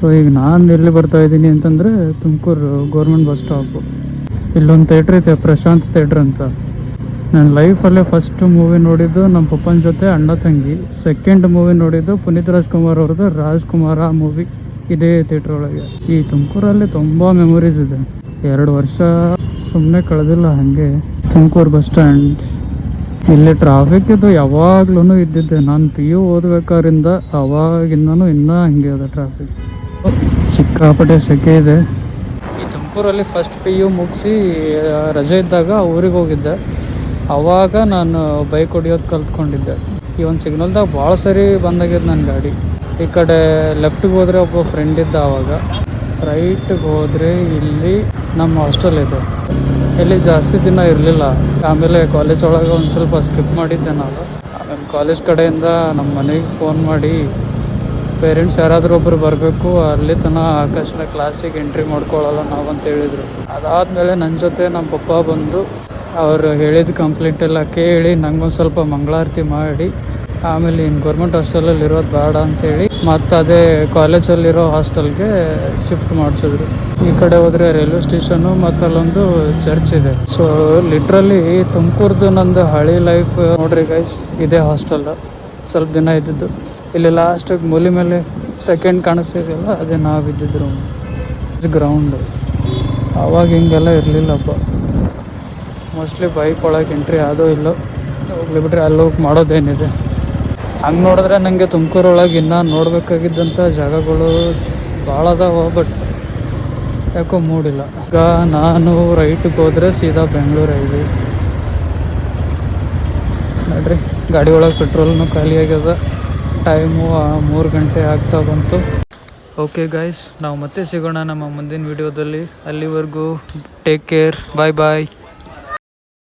So ಈಗ ನಾನು ಎಲ್ಲಿ ಬರ್ತಾ ಇದ್ದೀನಿ ಅಂತಂದರೆ ತುಮಕೂರು ಗೌರ್ಮೆಂಟ್ ಬಸ್ ಸ್ಟಾಪು. ಇಲ್ಲೊಂದು ಥಿಯೇಟ್ರ್ ಐತೆ, ಪ್ರಶಾಂತ್ ಥಿಯೇಟ್ರ್ ಅಂತ. ನನ್ನ ಲೈಫಲ್ಲೇ ಫಸ್ಟ್ ಮೂವಿ ನೋಡಿದ್ದು ನಮ್ಮ ಪಪ್ಪನ ಜೊತೆ ಅಣ್ಣ ತಂಗಿ. ಸೆಕೆಂಡ್ ಮೂವಿ ನೋಡಿದ್ದು ಪುನೀತ್ ರಾಜ್ಕುಮಾರ್ ಅವ್ರದ್ದು ರಾಜ್ಕುಮಾರ್ ಆ ಮೂವಿ ಇದೇ ಥಿಯೇಟ್ರ್ ಒಳಗೆ. ಈ ತುಮಕೂರಲ್ಲಿ ತುಂಬ ಮೆಮೊರೀಸ್ ಇದೆ. 2 ವರ್ಷ ಸುಮ್ಮನೆ ಕಳೆದಿಲ್ಲ ಹಾಗೆ. ತುಮಕೂರು ಬಸ್ ಸ್ಟ್ಯಾಂಡ್, ಇಲ್ಲಿ ಟ್ರಾಫಿಕ್ ಇದು ಯಾವಾಗ್ಲೂ ಇದ್ದಿದ್ದೆ. ನಾನು PU ಓದ್ಬೇಕಾದ್ರಿಂದ ಅವಾಗಿಂದನೂ ಇನ್ನೂ ಹಂಗೆ ಇದೆ ಟ್ರಾಫಿಕ್. ಸಿಕ್ಕಾಪಟ್ಟೆ ಸೆಕೆ ಇದೆ. ಈ ತುಮಕೂರಲ್ಲಿ ಫಸ್ಟ್ PU ಮುಗಿಸಿ ರಜೆ ಇದ್ದಾಗ ಊರಿಗೆ ಹೋಗಿದ್ದೆ. ಆವಾಗ ನಾನು ಬೈಕ್ ಹೊಡಿಯೋದು ಕಲ್ತ್ಕೊಂಡಿದ್ದೆ. ಈ ಒಂದು ಸಿಗ್ನಲ್ದಾಗ ಭಾಳ ಸರಿ ಬಂದಾಗಿದ್ದು ನನ್ನ ಗಾಡಿ. ಈ ಕಡೆ ಲೆಫ್ಟಿಗೆ ಹೋದರೆ ಒಬ್ಬ ಫ್ರೆಂಡ್ ಇದ್ದ, ಆವಾಗ ರೈಟಿಗೆ ಹೋದರೆ ಇಲ್ಲಿ ನಮ್ಮ ಹಾಸ್ಟೆಲ್ ಇದೆ. ಇಲ್ಲಿ ಜಾಸ್ತಿ ದಿನ ಇರಲಿಲ್ಲ. ಆಮೇಲೆ ಕಾಲೇಜ್ ಒಳಗೆ ಒಂದು ಸ್ವಲ್ಪ ಸ್ಕಿಪ್ ಮಾಡಿದ್ದೆ ನಾನು. ಆಮೇಲೆ ಕಾಲೇಜ್ ಕಡೆಯಿಂದ ನಮ್ಮ ಮನೆಗೆ ಫೋನ್ ಮಾಡಿ ಪೇರೆಂಟ್ಸ್ ಯಾರಾದರೂ ಒಬ್ಬರು ಬರಬೇಕು, ಅಲ್ಲಿ ತನಕ ಆಕಾಶನ ಕ್ಲಾಸಿಗೆ ಎಂಟ್ರಿ ಮಾಡ್ಕೊಳ್ಳಲ್ಲ ನಾವು ಅಂತ ಹೇಳಿದರು. ಅದಾದಮೇಲೆ ನನ್ನ ಜೊತೆ ನಮ್ಮ ಪಪ್ಪ ಬಂದು ಅವರು ಹೇಳಿದ ಕಂಪ್ಲೇಂಟ್ ಎಲ್ಲ ಕೇಳಿ ನಂಗೊಂದು ಸ್ವಲ್ಪ ಮಂಗಳಾರತಿ ಮಾಡಿ, ಆಮೇಲೆ ಇನ್ನು ಗೌರ್ಮೆಂಟ್ ಹಾಸ್ಟೆಲಲ್ಲಿ ಇರೋದು ಬೇಡ ಅಂತೇಳಿ ಮತ್ತು ಅದೇ ಕಾಲೇಜಲ್ಲಿರೋ ಹಾಸ್ಟೆಲ್ಗೆ ಶಿಫ್ಟ್ ಮಾಡಿಸಿದ್ರು. ಈ ಕಡೆ ಹೋದರೆ ರೈಲ್ವೆ ಸ್ಟೇಷನ್ನು ಮತ್ತು ಅಲ್ಲೊಂದು ಚರ್ಚ್ ಇದೆ. ಸೊ ಲಿಟ್ರಲಿ ತುಮಕೂರ್ದು ನಂದು ಹಳಿ ಲೈಫ್ ನೋಡ್ರಿ ಗೈಸ್. ಇದೇ ಹಾಸ್ಟೆಲ್ ಸ್ವಲ್ಪ ದಿನ ಇದ್ದಿದ್ದು. ಇಲ್ಲಿ ಲಾಸ್ಟಿಗೆ ಮೂಲಿ ಮೇಲೆ ಸೆಕೆಂಡ್ ಕಾಣಿಸ್ತಿದೆಯಲ್ಲ, ಅದೇ ನಾವು ಇದ್ದಿದ್ರು ಗ್ರೌಂಡು. ಆವಾಗ ಹಿಂಗೆಲ್ಲ ಇರಲಿಲ್ಲಪ್ಪ. ಮೋಸ್ಟ್ಲಿ ಬೈಕ್ ಒಳಗೆ ಎಂಟ್ರಿ ಯಾವುದೋ ಇಲ್ಲೋ, ಹೋಗ್ಲಿ ಬಿಟ್ರೆ ಅಲ್ಲಿ ಹೋಗಿ ಮಾಡೋದೇನಿದೆ. ಹಂಗೆ ನೋಡಿದ್ರೆ ನನಗೆ ತುಮಕೂರೊಳಗೆ ಇನ್ನೂ ನೋಡಬೇಕಾಗಿದ್ದಂಥ ಜಾಗಗಳು ಭಾಳ ಅದಾವ, ಬಟ್ ಯಾಕೋ ಮೂಡಿಲ್ಲ. ಈಗ ನಾನು ರೈಟಿಗೆ ಹೋದರೆ ಸೀದಾ ಬೆಂಗಳೂರು ಹೈವೇ. ನೋಡ್ರಿ ಗಾಡಿ ಒಳಗೆ ಪೆಟ್ರೋಲ್ನು ಖಾಲಿ ಆಗ್ಯದ. ಟೈಮು 3 ಗಂಟೆ ಆಗ್ತಾ ಬಂತು. ಓಕೆ ಗೈಸ್, ನಾವು ಮತ್ತೆ ಸಿಗೋಣ ನಮ್ಮ ಮುಂದಿನ ವಿಡಿಯೋದಲ್ಲಿ. ಅಲ್ಲಿವರೆಗೂ ಟೇಕ್ ಕೇರ್, ಬಾಯ್ ಬಾಯ್.